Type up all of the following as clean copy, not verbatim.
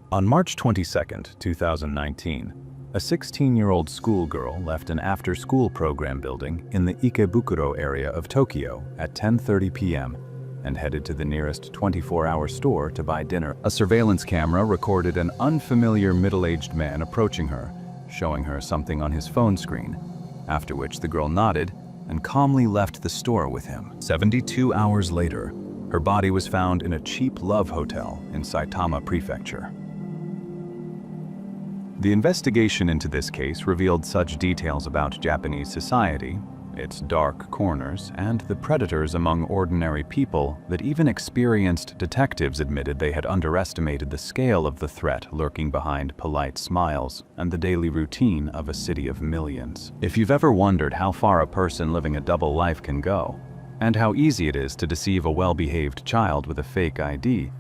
On March 22, 2019, a 16-year-old schoolgirl left an after-school program building in the Ikebukuro area of Tokyo at 10:30 p.m. and headed to the nearest 24-hour store to buy dinner. A surveillance camera recorded an unfamiliar middle-aged man approaching her, showing her something on his phone screen, after which the girl nodded and calmly left the store with him. 72 hours later, her body was found in a cheap love hotel in Saitama Prefecture. The investigation into this case revealed such details about Japanese society, its dark corners, and the predators among ordinary people that even experienced detectives admitted they had underestimated the scale of the threat lurking behind polite smiles and the daily routine of a city of millions. If you've ever wondered how far a person living a double life can go, and how easy it is to deceive a well-behaved child with a fake ID,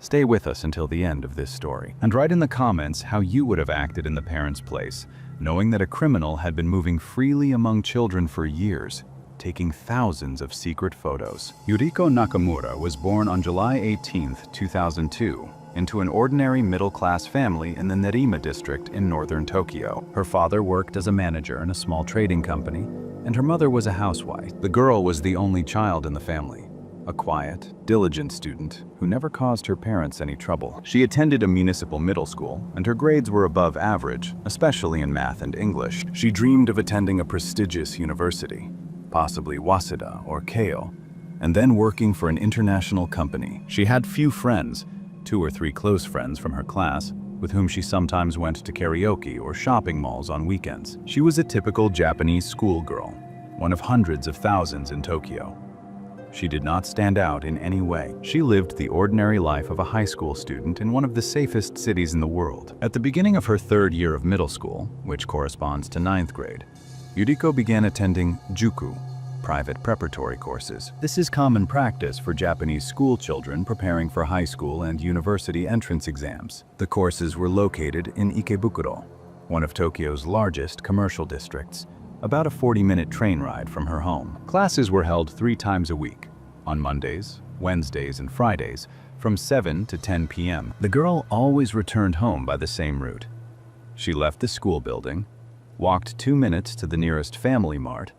stay with us until the end of this story. And write in the comments how you would have acted in the parents' place, knowing that a criminal had been moving freely among children for years, taking thousands of secret photos. Yuriko Nakamura was born on July 18, 2002, into an ordinary middle-class family in the Nerima district in northern Tokyo. Her father worked as a manager in a small trading company, and her mother was a housewife. The girl was the only child in the family, a quiet, diligent student who never caused her parents any trouble. She attended a municipal middle school, and her grades were above average, especially in math and English. She dreamed of attending a prestigious university, possibly Waseda or Keio, and then working for an international company. She had few friends, 2 or 3 close friends from her class, with whom she sometimes went to karaoke or shopping malls on weekends. She was a typical Japanese schoolgirl, one of hundreds of thousands in Tokyo. She did not stand out in any way. She lived the ordinary life of a high school student in one of the safest cities in the world. At the beginning of her 3rd year of middle school, which corresponds to 9th grade, Yuriko began attending juku, private preparatory courses. This is common practice for Japanese school children preparing for high school and university entrance exams. The courses were located in Ikebukuro, one of Tokyo's largest commercial districts, about a 40-minute train ride from her home. Classes were held 3 times a week, on Mondays, Wednesdays, and Fridays, from 7 to 10 p.m. The girl always returned home by the same route. She left the school building, walked 2 minutes to the nearest Family Mart,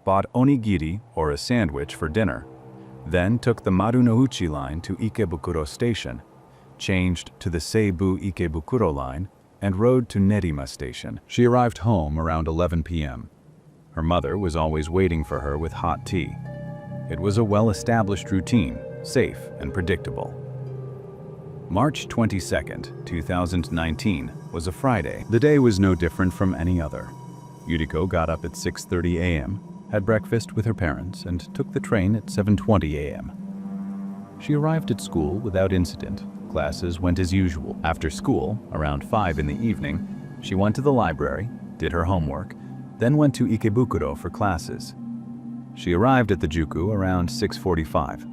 bought onigiri or a sandwich for dinner, then took the Marunouchi line to Ikebukuro Station, changed to the Seibu Ikebukuro line, and rode to Nerima Station. She arrived home around 11 p.m. Her mother was always waiting for her with hot tea. It was a well-established routine, safe and predictable. March 22, 2019 was a Friday. The day was no different from any other. Yuriko got up at 6:30 a.m., had breakfast with her parents, and took the train at 7:20 a.m. She arrived at school without incident. Classes went as usual. After school, around 5 in the evening, she went to the library, did her homework, then went to Ikebukuro for classes. She arrived at the Juku around 6:45.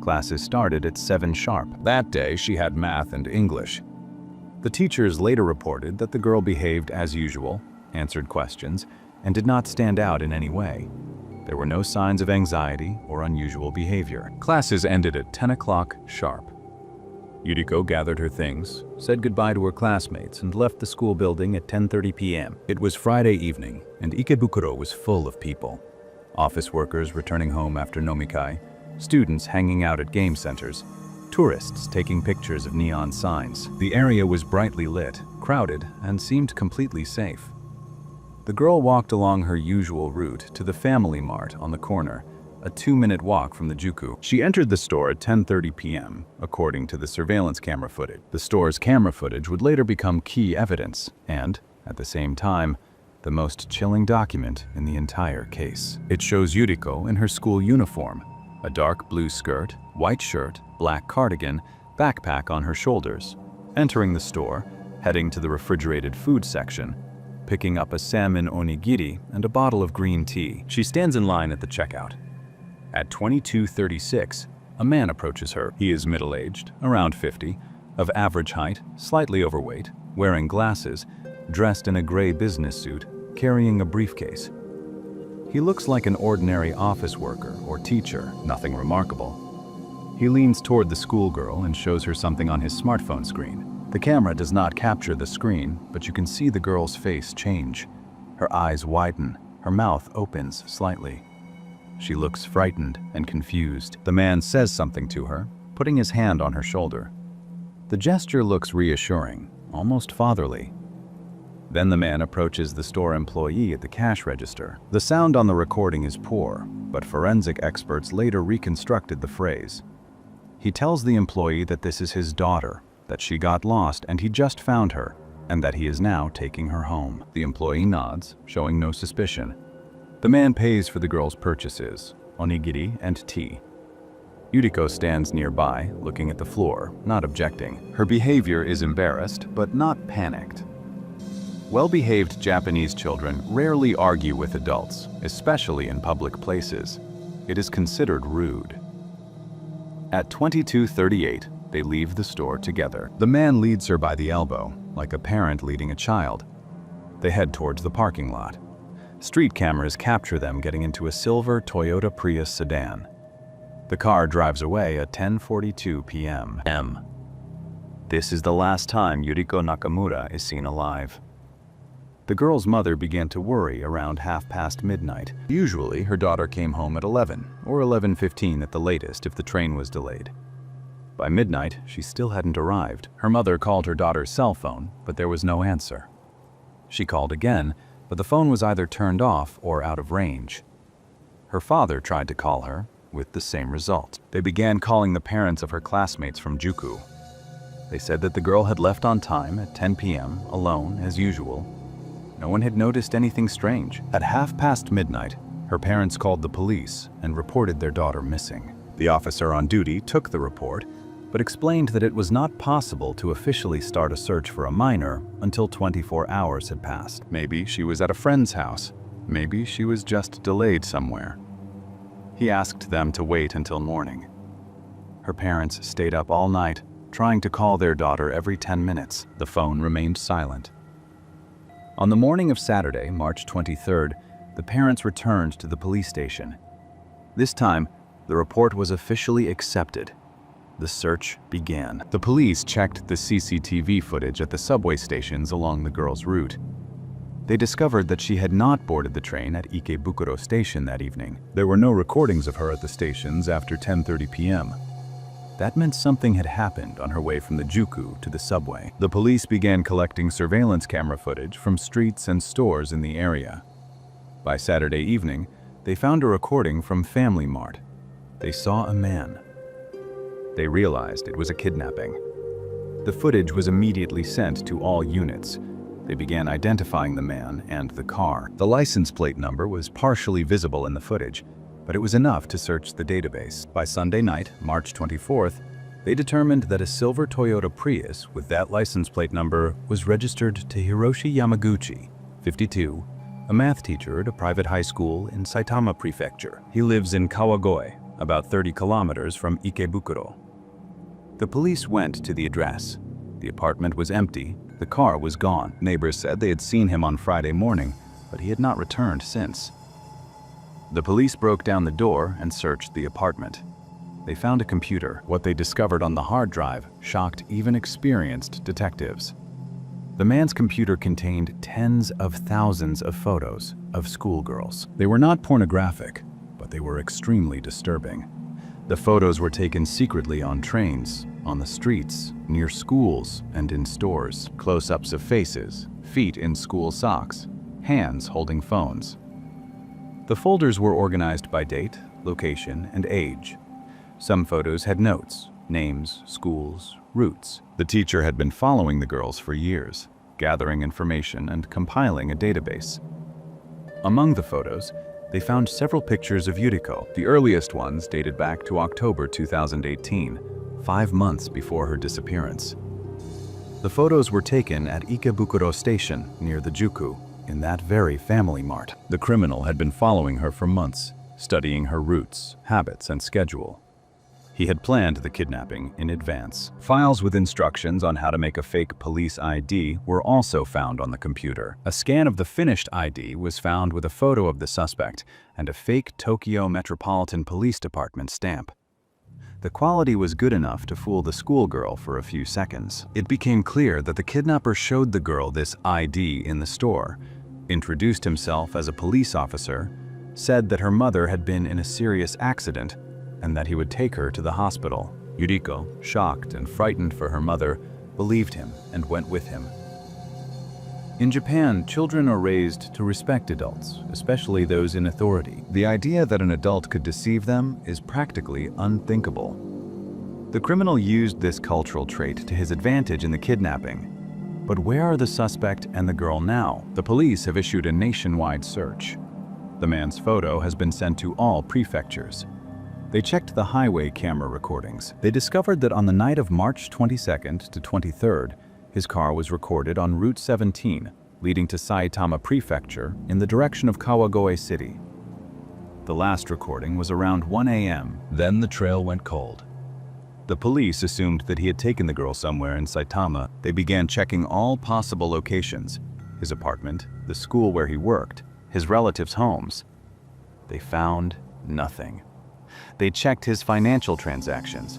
Classes started at 7 sharp. That day, she had math and English. The teachers later reported that the girl behaved as usual, answered questions, and did not stand out in any way. There were no signs of anxiety or unusual behavior. Classes ended at 10 o'clock sharp. Yuriko gathered her things, said goodbye to her classmates, and left the school building at 10:30 p.m. It was Friday evening, and Ikebukuro was full of people. Office workers returning home after nomikai, students hanging out at game centers, tourists taking pictures of neon signs. The area was brightly lit, crowded, and seemed completely safe. The girl walked along her usual route to the Family Mart on the corner, a 2-minute walk from the Juku. She entered the store at 10:30 p.m., according to the surveillance camera footage. The store's camera footage would later become key evidence and, at the same time, the most chilling document in the entire case. It shows Yuriko in her school uniform, a dark blue skirt, white shirt, black cardigan, backpack on her shoulders, entering the store, heading to the refrigerated food section, picking up a salmon onigiri and a bottle of green tea. She stands in line at the checkout. At 22:36, a man approaches her. He is middle-aged, around 50, of average height, slightly overweight, wearing glasses, dressed in a gray business suit, carrying a briefcase. He looks like an ordinary office worker or teacher, nothing remarkable. He leans toward the schoolgirl and shows her something on his smartphone screen. The camera does not capture the screen, but you can see the girl's face change. Her eyes widen, her mouth opens slightly. She looks frightened and confused. The man says something to her, putting his hand on her shoulder. The gesture looks reassuring, almost fatherly. Then the man approaches the store employee at the cash register. The sound on the recording is poor, but forensic experts later reconstructed the phrase. He tells the employee that this is his daughter, that she got lost and he just found her, and that he is now taking her home. The employee nods, showing no suspicion. The man pays for the girl's purchases, onigiri and tea. Yuriko stands nearby, looking at the floor, not objecting. Her behavior is embarrassed, but not panicked. Well-behaved Japanese children rarely argue with adults, especially in public places. It is considered rude. At 22:38, they leave the store together. The man leads her by the elbow, like a parent leading a child. They head towards the parking lot. Street cameras capture them getting into a silver Toyota Prius sedan. The car drives away at 10:42 p.m. This is the last time Yuriko Nakamura is seen alive. The girl's mother began to worry around midnight. Usually, her daughter came home at 11 or 11:15 at the latest if the train was delayed. By midnight, she still hadn't arrived. Her mother called her daughter's cell phone, but there was no answer. She called again, but the phone was either turned off or out of range. Her father tried to call her, with the same result. They began calling the parents of her classmates from Juku. They said that the girl had left on time at 10 p.m., alone as usual. No one had noticed anything strange. At midnight, her parents called the police and reported their daughter missing. The officer on duty took the report, but explained that it was not possible to officially start a search for a minor until 24 hours had passed. Maybe she was at a friend's house. Maybe she was just delayed somewhere. He asked them to wait until morning. Her parents stayed up all night, trying to call their daughter every 10 minutes. The phone remained silent. On the morning of Saturday, March 23rd, the parents returned to the police station. This time, the report was officially accepted. The search began. The police checked the CCTV footage at the subway stations along the girl's route. They discovered that she had not boarded the train at Ikebukuro Station that evening. There were no recordings of her at the stations after 10:30 p.m. That meant something had happened on her way from the Juku to the subway. The police began collecting surveillance camera footage from streets and stores in the area. By Saturday evening, they found a recording from Family Mart. They saw a man. They realized it was a kidnapping. The footage was immediately sent to all units. They began identifying the man and the car. The license plate number was partially visible in the footage, but it was enough to search the database. By Sunday night, March 24th, they determined that a silver Toyota Prius with that license plate number was registered to Hiroshi Yamaguchi, 52, a math teacher at a private high school in Saitama Prefecture. He lives in Kawagoe, about 30 kilometers from Ikebukuro. The police went to the address. The apartment was empty. The car was gone. Neighbors said they had seen him on Friday morning, but he had not returned since. The police broke down the door and searched the apartment. They found a computer. What they discovered on the hard drive shocked even experienced detectives. The man's computer contained tens of thousands of photos of schoolgirls. They were not pornographic, but they were extremely disturbing. The photos were taken secretly on trains, on the streets, near schools, and in stores. Close-ups of faces, feet in school socks, hands holding phones. The folders were organized by date, location, and age. Some photos had notes, names, schools, routes. The teacher had been following the girls for years, gathering information and compiling a database. Among the photos, they found several pictures of Yuriko. The earliest ones dated back to October 2018, 5 months before her disappearance. The photos were taken at Ikebukuro Station near the Juku, in that very Family Mart. The criminal had been following her for months, studying her routes, habits, and schedule. He had planned the kidnapping in advance. Files with instructions on how to make a fake police ID were also found on the computer. A scan of the finished ID was found with a photo of the suspect and a fake Tokyo Metropolitan Police Department stamp. The quality was good enough to fool the schoolgirl for a few seconds. It became clear that the kidnapper showed the girl this ID in the store, introduced himself as a police officer, said that her mother had been in a serious accident, and that he would take her to the hospital. Yuriko, shocked and frightened for her mother, believed him and went with him. In Japan, children are raised to respect adults, especially those in authority. The idea that an adult could deceive them is practically unthinkable. The criminal used this cultural trait to his advantage in the kidnapping. But where are the suspect and the girl now? The police have issued a nationwide search. The man's photo has been sent to all prefectures. They checked the highway camera recordings. They discovered that on the night of March 22nd to 23rd, his car was recorded on Route 17, leading to Saitama Prefecture in the direction of Kawagoe City. The last recording was around 1 a.m. Then the trail went cold. The police assumed that he had taken the girl somewhere in Saitama. They began checking all possible locations: his apartment, the school where he worked, his relatives' homes. They found nothing. They checked his financial transactions.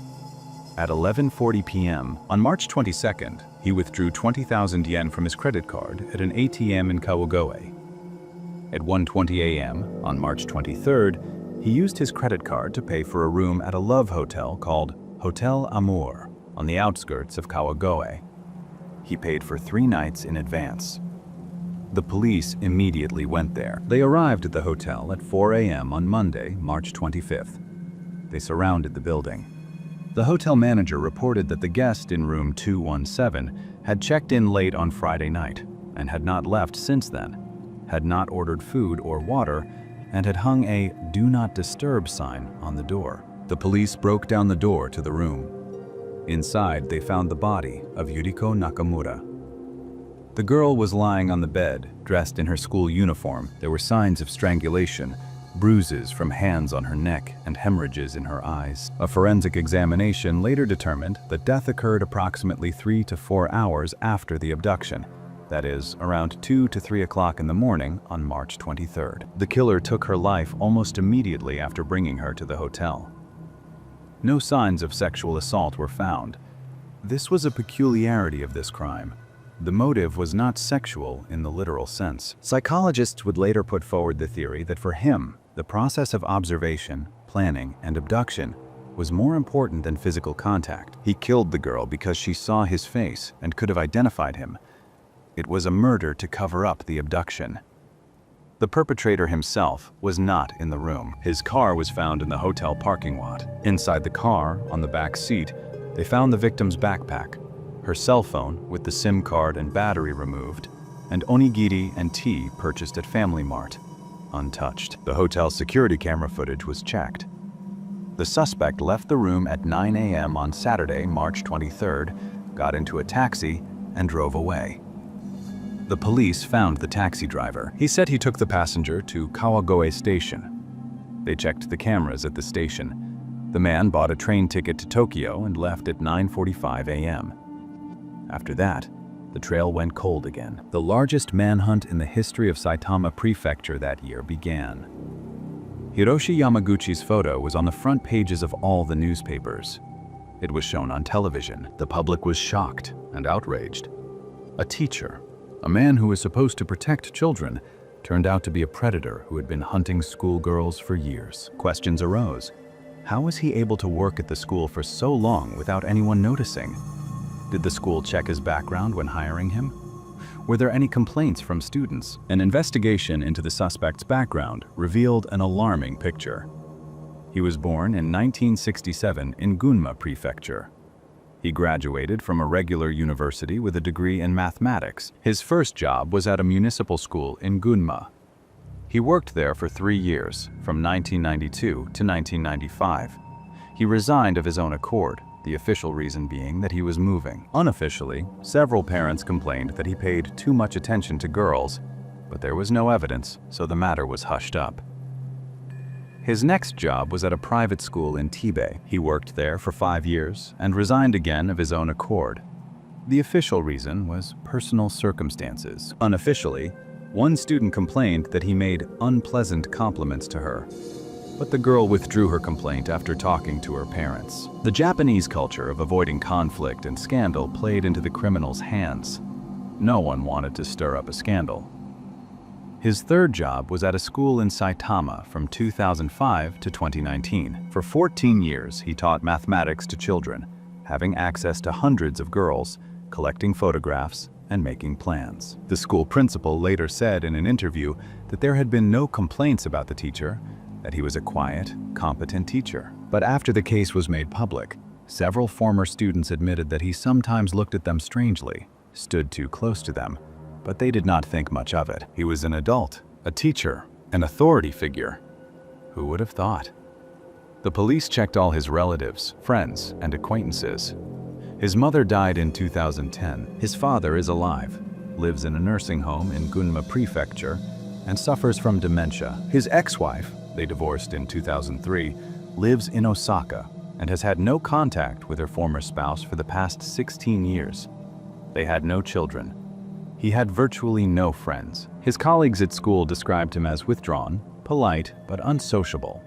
At 11:40 p.m. on March 22nd, he withdrew 20,000 yen from his credit card at an ATM in Kawagoe. At 1:20 a.m. on March 23rd, he used his credit card to pay for a room at a love hotel called Hotel Amour on the outskirts of Kawagoe. He paid for 3 nights in advance. The police immediately went there. They arrived at the hotel at 4 a.m. on Monday, March 25th. They surrounded the building. The hotel manager reported that the guest in room 217 had checked in late on Friday night and had not left since then, had not ordered food or water, and had hung a "Do Not Disturb" sign on the door. The police broke down the door to the room. Inside, they found the body of Yuriko Nakamura. The girl was lying on the bed, dressed in her school uniform. There were signs of strangulation, bruises from hands on her neck, and hemorrhages in her eyes. A forensic examination later determined that death occurred approximately 3 to 4 hours after the abduction, that is, around 2 to 3 o'clock in the morning on March 23rd. The killer took her life almost immediately after bringing her to the hotel. No signs of sexual assault were found. This was a peculiarity of this crime. The motive was not sexual in the literal sense. Psychologists would later put forward the theory that for him, the process of observation, planning, and abduction was more important than physical contact. He killed the girl because she saw his face and could have identified him. It was a murder to cover up the abduction. The perpetrator himself was not in the room. His car was found in the hotel parking lot. Inside the car, on the back seat, they found the victim's backpack, her cell phone with the SIM card and battery removed, and onigiri and tea purchased at Family Mart, untouched. The hotel's security camera footage was checked. The suspect left the room at 9 a.m. on Saturday, March 23rd, got into a taxi, and drove away. The police found the taxi driver. He said he took the passenger to Kawagoe Station. They checked the cameras at the station. The man bought a train ticket to Tokyo and left at 9:45 a.m. After that, the trail went cold again. The largest manhunt in the history of Saitama Prefecture that year began. Hiroshi Yamaguchi's photo was on the front pages of all the newspapers. It was shown on television. The public was shocked and outraged. A teacher, a man who was supposed to protect children, turned out to be a predator who had been hunting schoolgirls for years. Questions arose. How was he able to work at the school for so long without anyone noticing? Did the school check his background when hiring him? Were there any complaints from students? An investigation into the suspect's background revealed an alarming picture. He was born in 1967 in Gunma Prefecture. He graduated from a regular university with a degree in mathematics. His first job was at a municipal school in Gunma. He worked there for 3 years, from 1992 to 1995. He resigned of his own accord, the official reason being that he was moving. Unofficially, several parents complained that he paid too much attention to girls, but there was no evidence, so the matter was hushed up. His next job was at a private school in Tibet. He worked there for 5 years and resigned again of his own accord. The official reason was personal circumstances. Unofficially, one student complained that he made unpleasant compliments to her. but the girl withdrew her complaint after talking to her parents. The Japanese culture of avoiding conflict and scandal played into the criminal's hands. No one wanted to stir up a scandal. His third job was at a school in Saitama from 2005 to 2019. For 14 years, he taught mathematics to children, having access to hundreds of girls, collecting photographs, and making plans. The school principal later said in an interview that there had been no complaints about the teacher, that he was a quiet, competent teacher. But after the case was made public, several former students admitted that he sometimes looked at them strangely, stood too close to them, but they did not think much of it. He was an adult, a teacher, an authority figure. Who would have thought? The police checked all his relatives, friends, and acquaintances. His mother died in 2010. His father is alive, lives in a nursing home in Gunma Prefecture, and suffers from dementia. His ex-wife, they divorced in 2003, lives in Osaka and has had no contact with her former spouse for the past 16 years. They had no children. He had virtually no friends. His colleagues at school described him as withdrawn, polite, but unsociable.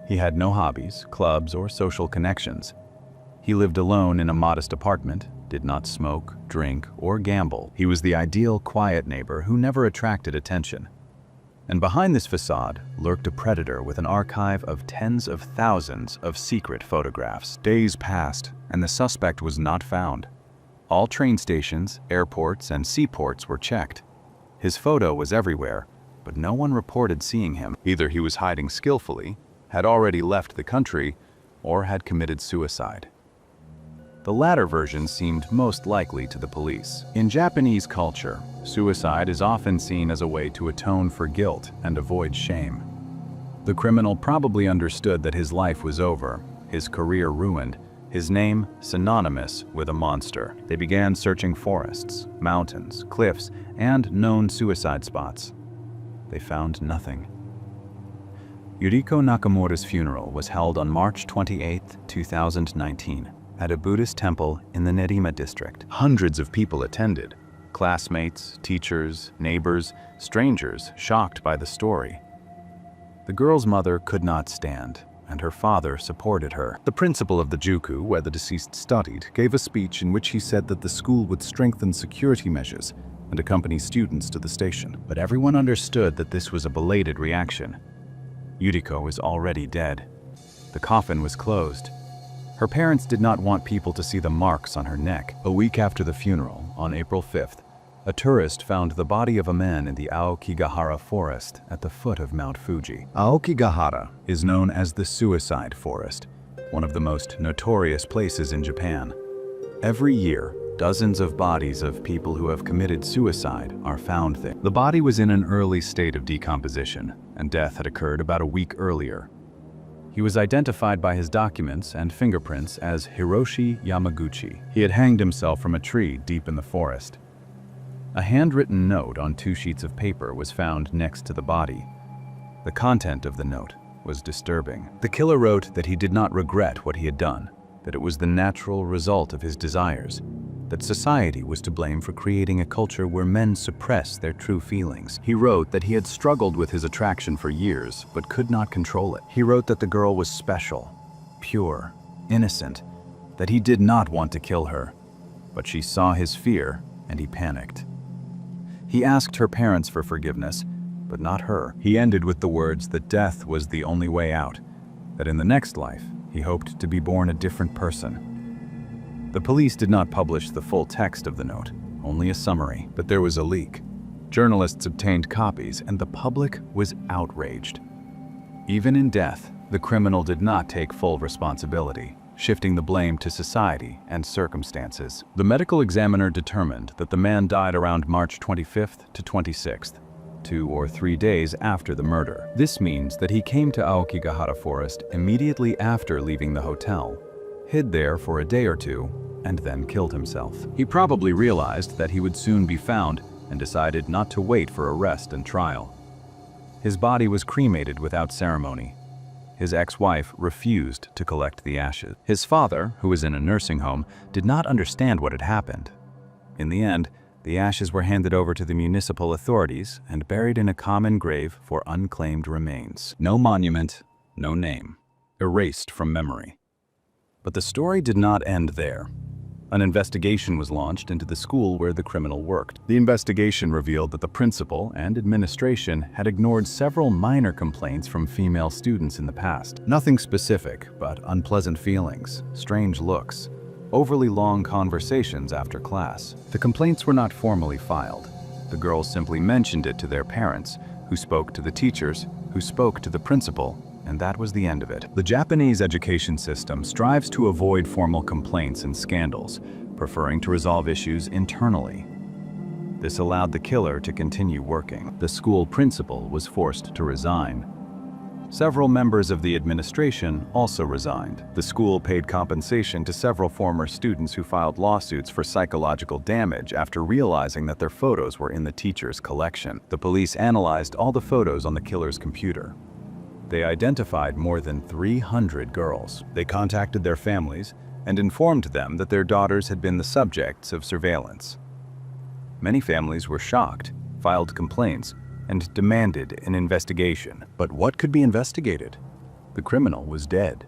He had no hobbies, clubs, or social connections. He lived alone in a modest apartment, did not smoke, drink, or gamble. He was the ideal quiet neighbor who never attracted attention. And behind this facade lurked a predator with an archive of tens of thousands of secret photographs. Days passed, and the suspect was not found. All train stations, airports, and seaports were checked. His photo was everywhere, but no one reported seeing him. Either he was hiding skillfully, had already left the country, or had committed suicide. The latter version seemed most likely to the police. In Japanese culture, suicide is often seen as a way to atone for guilt and avoid shame. The criminal probably understood that his life was over, his career ruined, his name synonymous with a monster. They began searching forests, mountains, cliffs, and known suicide spots. They found nothing. Yuriko Nakamura's funeral was held on March 28, 2019. At a Buddhist temple in the Nerima district. Hundreds of people attended. Classmates, teachers, neighbors, strangers shocked by the story. The girl's mother could not stand, and her father supported her. The principal of the Juku, where the deceased studied, gave a speech in which he said that the school would strengthen security measures and accompany students to the station. But everyone understood that this was a belated reaction. Yuriko was already dead. The coffin was closed. Her parents did not want people to see the marks on her neck. A week after the funeral, on April 5th, a tourist found the body of a man in the Aokigahara forest at the foot of Mount Fuji. Aokigahara is known as the Suicide Forest, one of the most notorious places in Japan. Every year, dozens of bodies of people who have committed suicide are found there. The body was in an early state of decomposition, and death had occurred about a week earlier. He was identified by his documents and fingerprints as Hiroshi Yamaguchi. He had hanged himself from a tree deep in the forest. A handwritten note on 2 sheets of paper was found next to the body. The content of the note was disturbing. The killer wrote that he did not regret what he had done, that it was the natural result of his desires, that society was to blame for creating a culture where men suppress their true feelings. He wrote that he had struggled with his attraction for years, but could not control it. He wrote that the girl was special, pure, innocent, that he did not want to kill her, but she saw his fear and he panicked. He asked her parents for forgiveness, but not her. He ended with the words that death was the only way out, that in the next life he hoped to be born a different person. The police did not publish the full text of the note, only a summary, but there was a leak. Journalists obtained copies, and the public was outraged. Even in death, the criminal did not take full responsibility, shifting the blame to society and circumstances. The medical examiner determined that the man died around March 25th to 26th, 2 or 3 days after the murder. This means that he came to Aokigahara Forest immediately after leaving the hotel, hid there for a day or two, and then killed himself. He probably realized that he would soon be found and decided not to wait for arrest and trial. His body was cremated without ceremony. His ex-wife refused to collect the ashes. His father, who was in a nursing home, did not understand what had happened. In the end, the ashes were handed over to the municipal authorities and buried in a common grave for unclaimed remains. No monument, no name, erased from memory. But the story did not end there. An investigation was launched into the school where the criminal worked. The investigation revealed that the principal and administration had ignored several minor complaints from female students in the past. Nothing specific, but unpleasant feelings, strange looks, overly long conversations after class. The complaints were not formally filed. The girls simply mentioned it to their parents, who spoke to the teachers, who spoke to the principal, and that was the end of it. The Japanese education system strives to avoid formal complaints and scandals, preferring to resolve issues internally. This allowed the killer to continue working. The school principal was forced to resign. Several members of the administration also resigned. The school paid compensation to several former students who filed lawsuits for psychological damage after realizing that their photos were in the teacher's collection. The police analyzed all the photos on the killer's computer. They identified more than 300 girls. They contacted their families and informed them that their daughters had been the subjects of surveillance. Many families were shocked, filed complaints, and demanded an investigation. But what could be investigated? The criminal was dead.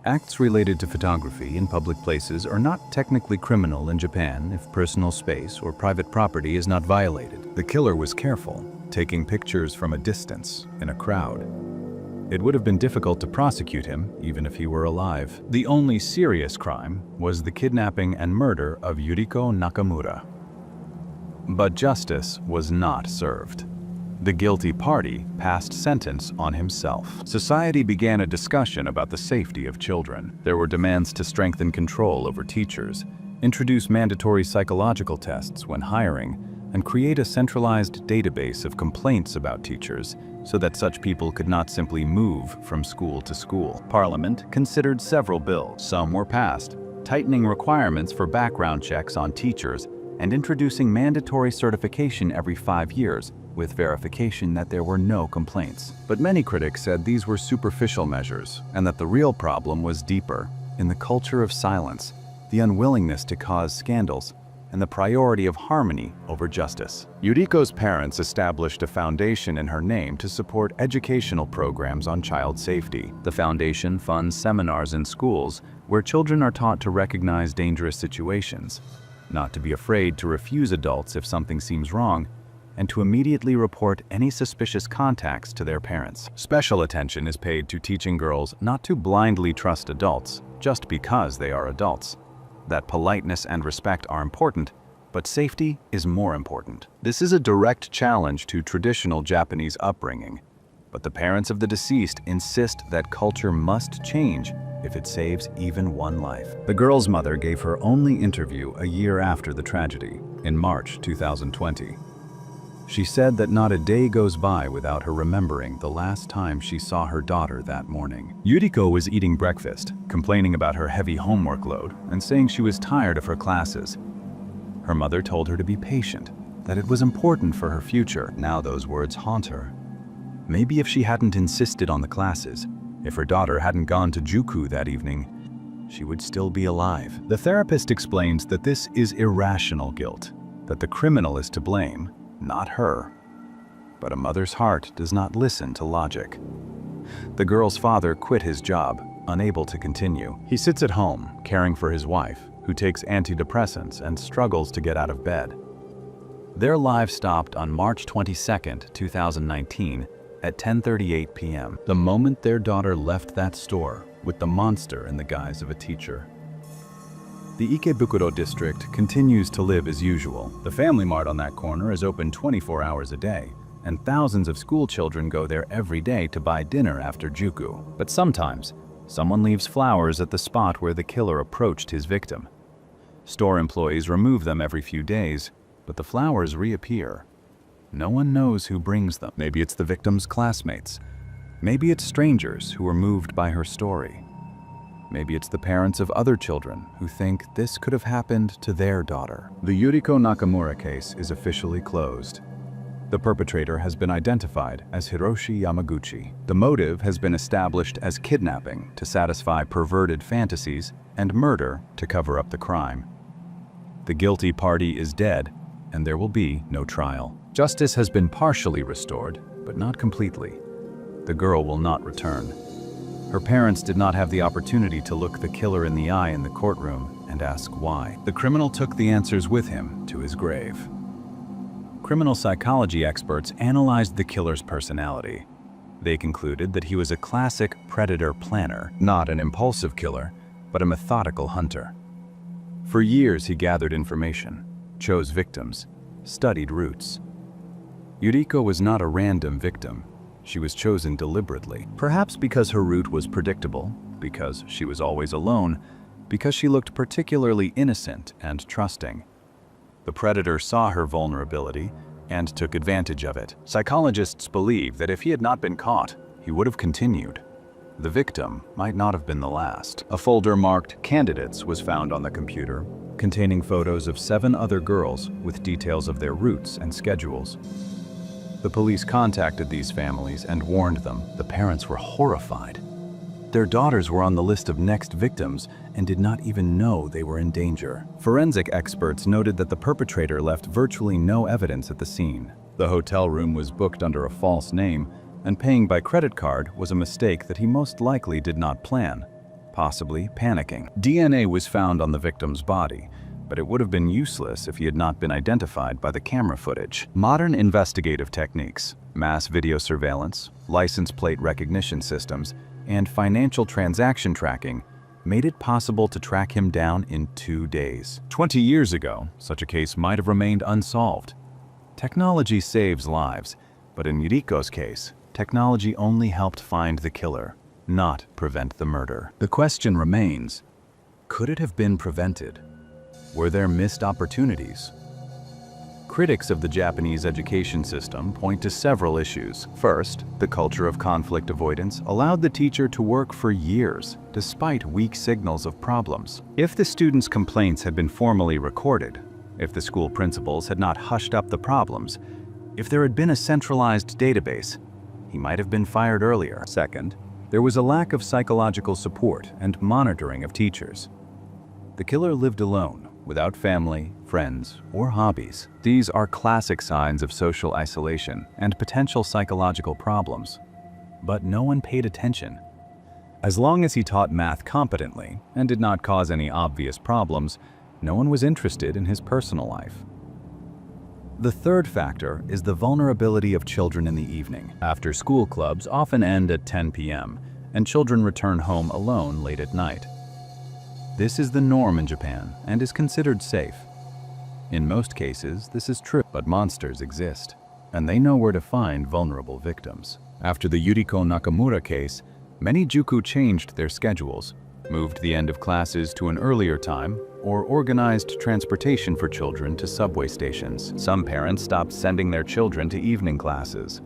Acts related to photography in public places are not technically criminal in Japan if personal space or private property is not violated. The killer was careful, taking pictures from a distance in a crowd. It would have been difficult to prosecute him, even if he were alive. The only serious crime was the kidnapping and murder of Yuriko Nakamura. But justice was not served. The guilty party passed sentence on himself. Society began a discussion about the safety of children. There were demands to strengthen control over teachers, introduce mandatory psychological tests when hiring, and create a centralized database of complaints about teachers so that such people could not simply move from school to school. Parliament considered several bills. Some were passed, tightening requirements for background checks on teachers and introducing mandatory certification every 5 years with verification that there were no complaints. But many critics said these were superficial measures and that the real problem was deeper, in the culture of silence, the unwillingness to cause scandals, and the priority of harmony over justice. Yuriko's parents established a foundation in her name to support educational programs on child safety. The foundation funds seminars in schools where children are taught to recognize dangerous situations, not to be afraid to refuse adults if something seems wrong, and to immediately report any suspicious contacts to their parents. Special attention is paid to teaching girls not to blindly trust adults just because they are adults. That politeness and respect are important, but safety is more important. This is a direct challenge to traditional Japanese upbringing, but the parents of the deceased insist that culture must change if it saves even one life. The girl's mother gave her only interview a year after the tragedy, in March 2020. She said that not a day goes by without her remembering the last time she saw her daughter that morning. Yuriko was eating breakfast, complaining about her heavy homework load and saying she was tired of her classes. Her mother told her to be patient, that it was important for her future. Now those words haunt her. Maybe if she hadn't insisted on the classes, if her daughter hadn't gone to Juku that evening, she would still be alive. The therapist explains that this is irrational guilt, that the criminal is to blame, not her. But a mother's heart does not listen to logic. The girl's father quit his job, unable to continue. He sits at home, caring for his wife, who takes antidepressants and struggles to get out of bed. Their lives stopped on March 22, 2019, at 10:38 p.m., the moment their daughter left that store with the monster in the guise of a teacher. The Ikebukuro district continues to live as usual. The Family Mart on that corner is open 24 hours a day, and thousands of school children go there every day to buy dinner after Juku. But sometimes, someone leaves flowers at the spot where the killer approached his victim. Store employees remove them every few days, but the flowers reappear. No one knows who brings them. Maybe it's the victim's classmates. Maybe it's strangers who were moved by her story. Maybe it's the parents of other children who think this could have happened to their daughter. The Yuriko Nakamura case is officially closed. The perpetrator has been identified as Hiroshi Yamaguchi. The motive has been established as kidnapping to satisfy perverted fantasies and murder to cover up the crime. The guilty party is dead, and there will be no trial. Justice has been partially restored, but not completely. the girl will not return. Her parents did not have the opportunity to look the killer in the eye in the courtroom and ask why. The criminal took the answers with him to his grave. Criminal psychology experts analyzed the killer's personality. They concluded that he was a classic predator planner, not an impulsive killer, but a methodical hunter. For years he gathered information, chose victims, studied routes. Yuriko was not a random victim. She was chosen deliberately, perhaps because her route was predictable, because she was always alone, because she looked particularly innocent and trusting. The predator saw her vulnerability and took advantage of it. Psychologists believe that if he had not been caught, he would have continued. The victim might not have been the last. A folder marked "Candidates" was found on the computer, containing photos of 7 other girls with details of their routes and schedules. The police contacted these families and warned them. The parents were horrified. Their daughters were on the list of next victims and did not even know they were in danger. Forensic experts noted that the perpetrator left virtually no evidence at the scene. The hotel room was booked under a false name, and paying by credit card was a mistake that he most likely did not plan, possibly panicking. DNA was found on the victim's body, but it would have been useless if he had not been identified by the camera footage. Modern investigative techniques, mass video surveillance, license plate recognition systems, and financial transaction tracking made it possible to track him down in 2 days. 20 years ago, such a case might have remained unsolved. Technology saves lives, but in Yuriko's case, technology only helped find the killer, not prevent the murder. The question remains, could it have been prevented? Were there missed opportunities? Critics of the Japanese education system point to several issues. First, the culture of conflict avoidance allowed the teacher to work for years, despite weak signals of problems. If the students' complaints had been formally recorded, if the school principals had not hushed up the problems, if there had been a centralized database, he might have been fired earlier. Second, there was a lack of psychological support and monitoring of teachers. The killer lived alone, without family, friends, or hobbies. These are classic signs of social isolation and potential psychological problems. But no one paid attention. As long as he taught math competently and did not cause any obvious problems, no one was interested in his personal life. The third factor is the vulnerability of children in the evening. After-school clubs often end at 10 p.m., and children return home alone late at night. This is the norm in Japan and is considered safe. In most cases, this is true, but monsters exist, and they know where to find vulnerable victims. After the Yuriko Nakamura case, many juku changed their schedules, moved the end of classes to an earlier time, or organized transportation for children to subway stations. Some parents stopped sending their children to evening classes.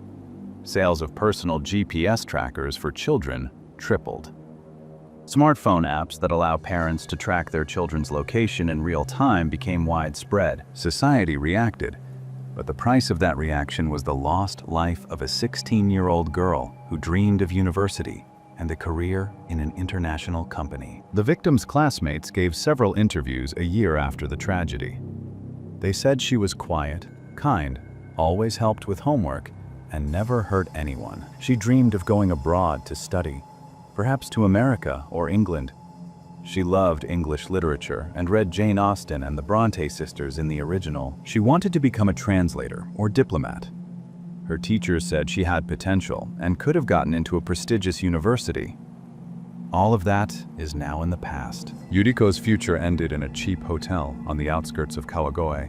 Sales of personal GPS trackers for children tripled. Smartphone apps that allow parents to track their children's location in real time became widespread. Society reacted, but the price of that reaction was the lost life of a 16-year-old girl who dreamed of university and a career in an international company. The victim's classmates gave several interviews a year after the tragedy. They said she was quiet, kind, always helped with homework, and never hurt anyone. She dreamed of going abroad to study, perhaps to America or England. She loved English literature and read Jane Austen and the Bronte sisters in the original. She wanted to become a translator or diplomat. Her teachers said she had potential and could have gotten into a prestigious university. All of that is now in the past. Yuriko's future ended in a cheap hotel on the outskirts of Kawagoe,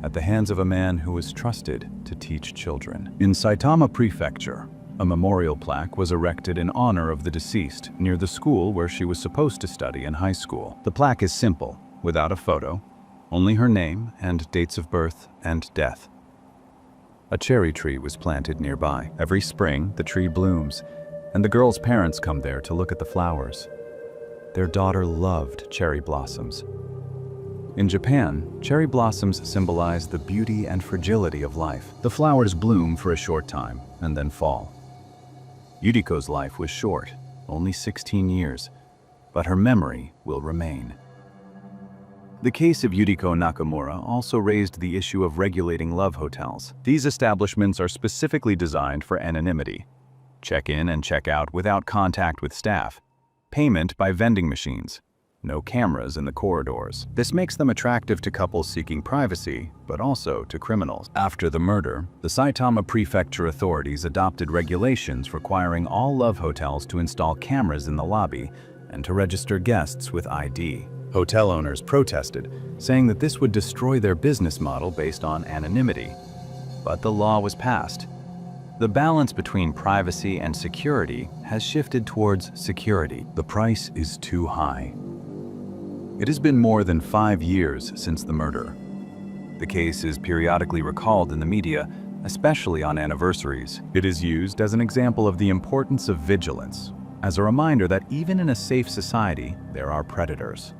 at the hands of a man who was trusted to teach children. In Saitama Prefecture, a memorial plaque was erected in honor of the deceased near the school where she was supposed to study in high school. The plaque is simple, without a photo, only her name and dates of birth and death. A cherry tree was planted nearby. Every spring, the tree blooms, and the girl's parents come there to look at the flowers. Their daughter loved cherry blossoms. In Japan, cherry blossoms symbolize the beauty and fragility of life. The flowers bloom for a short time and then fall. Yuriko's life was short, only 16 years, but her memory will remain. The case of Yuriko Nakamura also raised the issue of regulating love hotels. These establishments are specifically designed for anonymity. Check in and check out without contact with staff. Payment by vending machines. No cameras in the corridors. This makes them attractive to couples seeking privacy, but also to criminals. After the murder, the Saitama Prefecture authorities adopted regulations requiring all love hotels to install cameras in the lobby and to register guests with ID. Hotel owners protested, saying that this would destroy their business model based on anonymity. But the law was passed. The balance between privacy and security has shifted towards security. The price is too high. It has been more than 5 years since the murder. The case is periodically recalled in the media, especially on anniversaries. It is used as an example of the importance of vigilance, as a reminder that even in a safe society, there are predators.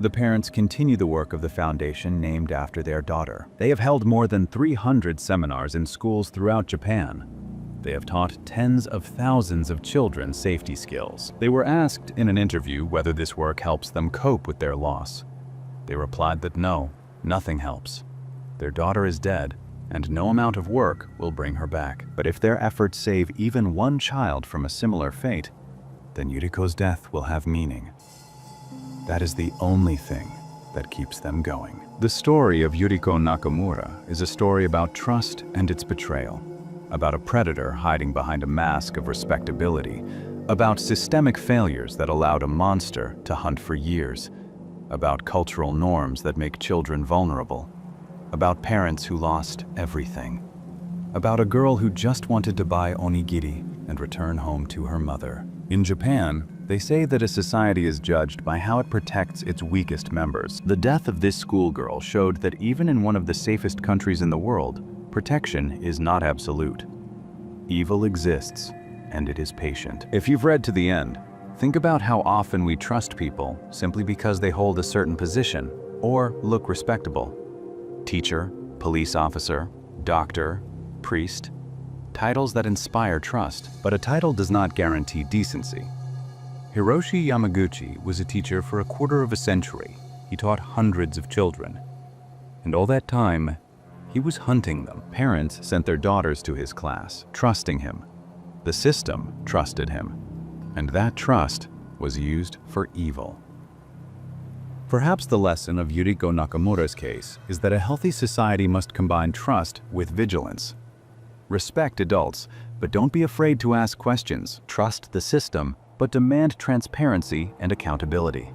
The parents continue the work of the foundation named after their daughter. They have held more than 300 seminars in schools throughout Japan. They have taught tens of thousands of children safety skills. They were asked in an interview whether this work helps them cope with their loss. They replied that no, nothing helps. Their daughter is dead, and no amount of work will bring her back. But if their efforts save even one child from a similar fate, then Yuriko's death will have meaning. That is the only thing that keeps them going. The story of Yuriko Nakamura is a story about trust and its betrayal, about a predator hiding behind a mask of respectability, about systemic failures that allowed a monster to hunt for years, about cultural norms that make children vulnerable, about parents who lost everything, about a girl who just wanted to buy onigiri and return home to her mother. In Japan, they say that a society is judged by how it protects its weakest members. The death of this schoolgirl showed that even in one of the safest countries in the world, protection is not absolute. Evil exists, and it is patient. If you've read to the end, think about how often we trust people simply because they hold a certain position or look respectable. Teacher, police officer, doctor, priest. Titles that inspire trust, but a title does not guarantee decency. Hiroshi Yamaguchi was a teacher for a quarter of a century. He taught hundreds of children. And all that time, he was hunting them. Parents sent their daughters to his class, trusting him. The system trusted him. And that trust was used for evil. Perhaps the lesson of Yuriko Nakamura's case is that a healthy society must combine trust with vigilance. Respect adults, but don't be afraid to ask questions. Trust the system, but demand transparency and accountability.